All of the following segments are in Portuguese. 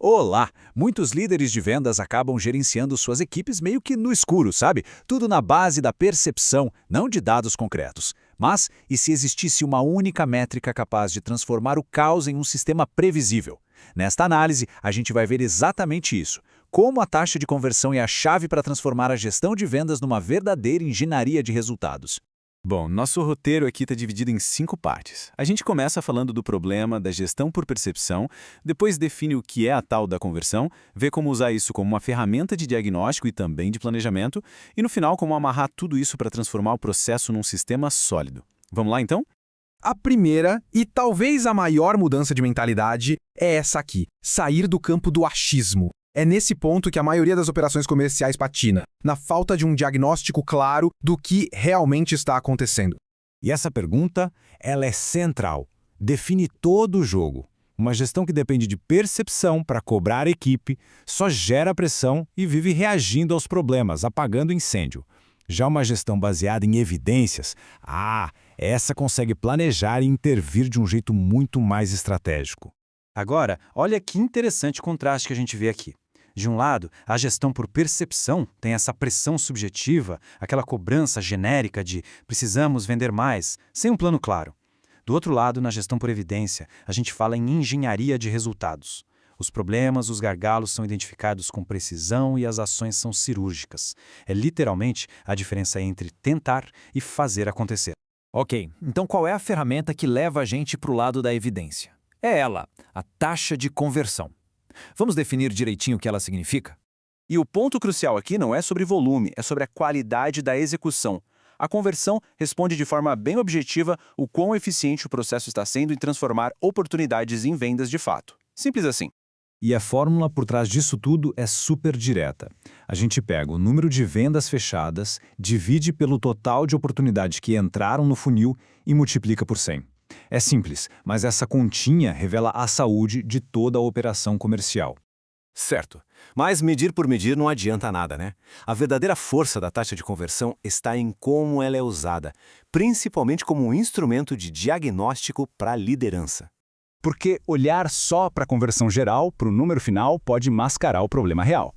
Olá! Muitos líderes de vendas acabam gerenciando suas equipes meio que no escuro, sabe? Tudo na base da percepção, não de dados concretos. Mas, e se existisse uma única métrica capaz de transformar o caos em um sistema previsível? Nesta análise, a gente vai ver exatamente isso. Como a taxa de conversão é a chave para transformar a gestão de vendas numa verdadeira engenharia de resultados. Bom, nosso roteiro aqui está dividido em 5 partes. A gente começa falando do problema da gestão por percepção, depois define o que é a tal da conversão, vê como usar isso como uma ferramenta de diagnóstico e também de planejamento, e no final como amarrar tudo isso para transformar o processo num sistema sólido. Vamos lá então? A primeira, e talvez a maior mudança de mentalidade, é essa aqui: sair do campo do achismo. É nesse ponto que a maioria das operações comerciais patina, na falta de um diagnóstico claro do que realmente está acontecendo. E essa pergunta, ela é central. Define todo o jogo. Uma gestão que depende de percepção para cobrar a equipe, só gera pressão e vive reagindo aos problemas, apagando incêndio. Já uma gestão baseada em evidências, essa consegue planejar e intervir de um jeito muito mais estratégico. Agora, olha que interessante contraste que a gente vê aqui. De um lado, a gestão por percepção tem essa pressão subjetiva, aquela cobrança genérica de precisamos vender mais, sem um plano claro. Do outro lado, na gestão por evidência, a gente fala em engenharia de resultados. Os problemas, os gargalos são identificados com precisão e as ações são cirúrgicas. É literalmente a diferença entre tentar e fazer acontecer. Ok, então qual é a ferramenta que leva a gente para o lado da evidência? É ela, a taxa de conversão. Vamos definir direitinho o que ela significa? E o ponto crucial aqui não é sobre volume, é sobre a qualidade da execução. A conversão responde de forma bem objetiva o quão eficiente o processo está sendo em transformar oportunidades em vendas de fato. Simples assim. E a fórmula por trás disso tudo é super direta. A gente pega o número de vendas fechadas, divide pelo total de oportunidades que entraram no funil e multiplica por 100. É simples, mas essa continha revela a saúde de toda a operação comercial. Certo. Mas medir por medir não adianta nada, né? A verdadeira força da taxa de conversão está em como ela é usada, principalmente como um instrumento de diagnóstico para a liderança. Porque olhar só para a conversão geral, para o número final, pode mascarar o problema real.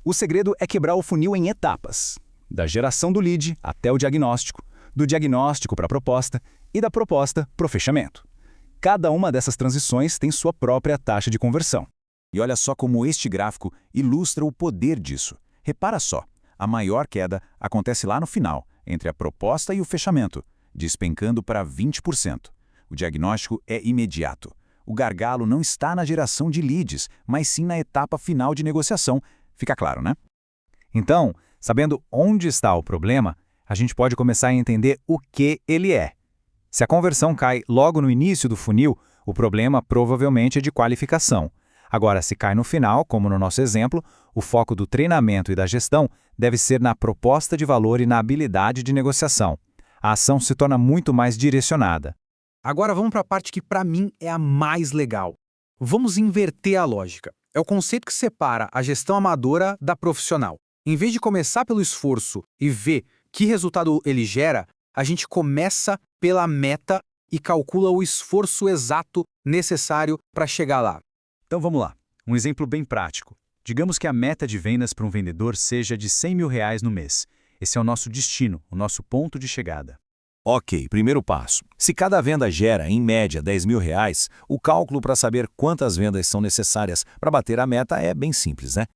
O segredo é quebrar o funil em etapas, da geração do lead até o diagnóstico, do diagnóstico para a proposta e da proposta para o fechamento. Cada uma dessas transições tem sua própria taxa de conversão. E olha só como este gráfico ilustra o poder disso. Repara só, a maior queda acontece lá no final, entre a proposta e o fechamento, despencando para 20%. O diagnóstico é imediato. O gargalo não está na geração de leads, mas sim na etapa final de negociação. Fica claro, né? Então, sabendo onde está o problema, a gente pode começar a entender o que ele é. Se a conversão cai logo no início do funil, o problema provavelmente é de qualificação. Agora, se cai no final, como no nosso exemplo, o foco do treinamento e da gestão deve ser na proposta de valor e na habilidade de negociação. A ação se torna muito mais direcionada. Agora vamos para a parte que para mim é a mais legal. Vamos inverter a lógica. É o conceito que separa a gestão amadora da profissional. Em vez de começar pelo esforço e ver que resultado ele gera, a gente começa pela meta e calcula o esforço exato necessário para chegar lá. Então vamos lá, um exemplo bem prático. Digamos que a meta de vendas para um vendedor seja de R$100 mil no mês. Esse é o nosso destino, o nosso ponto de chegada. Ok, primeiro passo. Se cada venda gera, em média, R$10 mil, o cálculo para saber quantas vendas são necessárias para bater a meta é bem simples, né?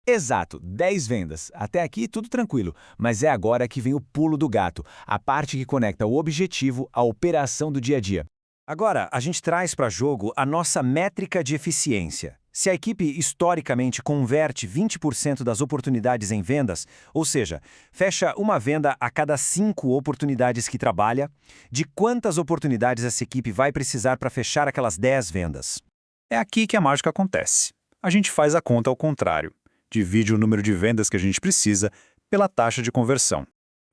Exato, 10 vendas. Até aqui tudo tranquilo, mas é agora que vem o pulo do gato, a parte que conecta o objetivo à operação do dia a dia. Agora, a gente traz para jogo a nossa métrica de eficiência. Se a equipe historicamente converte 20% das oportunidades em vendas, ou seja, fecha uma venda a cada 5 oportunidades que trabalha, de quantas oportunidades essa equipe vai precisar para fechar aquelas 10 vendas? É aqui que a mágica acontece. A gente faz a conta ao contrário. Divide o número de vendas que a gente precisa pela taxa de conversão.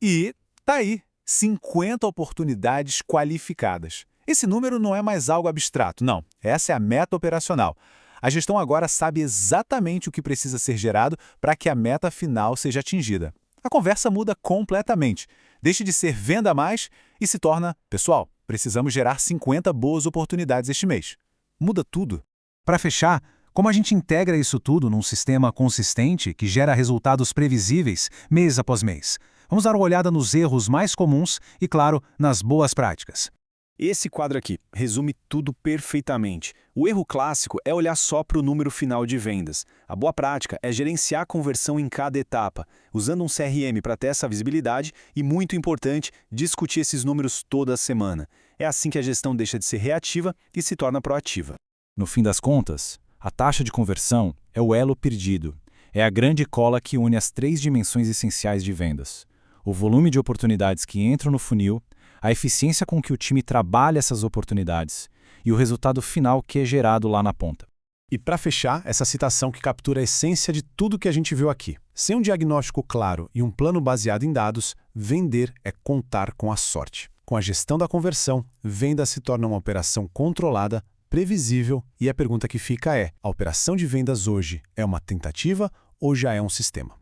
E tá aí, 50 oportunidades qualificadas. Esse número não é mais algo abstrato, não. Essa é a meta operacional. A gestão agora sabe exatamente o que precisa ser gerado para que a meta final seja atingida. A conversa muda completamente. Deixa de ser venda a mais e se torna, pessoal, precisamos gerar 50 boas oportunidades este mês. Muda tudo. Para fechar, Como a gente integra isso tudo num sistema consistente que gera resultados previsíveis mês após mês? Vamos dar uma olhada nos erros mais comuns e, claro, nas boas práticas. Esse quadro aqui resume tudo perfeitamente. O erro clássico é olhar só para o número final de vendas. A boa prática é gerenciar a conversão em cada etapa, usando um CRM para ter essa visibilidade e, muito importante, discutir esses números toda semana. É assim que a gestão deixa de ser reativa e se torna proativa. No fim das contas, a taxa de conversão é o elo perdido. É a grande cola que une as 3 dimensões essenciais de vendas: o volume de oportunidades que entram no funil, a eficiência com que o time trabalha essas oportunidades e o resultado final que é gerado lá na ponta. E para fechar, essa citação que captura a essência de tudo que a gente viu aqui. Sem um diagnóstico claro e um plano baseado em dados, vender é contar com a sorte. Com a gestão da conversão, venda se torna uma operação controlada, previsível, e a pergunta que fica é: a operação de vendas hoje é uma tentativa ou já é um sistema?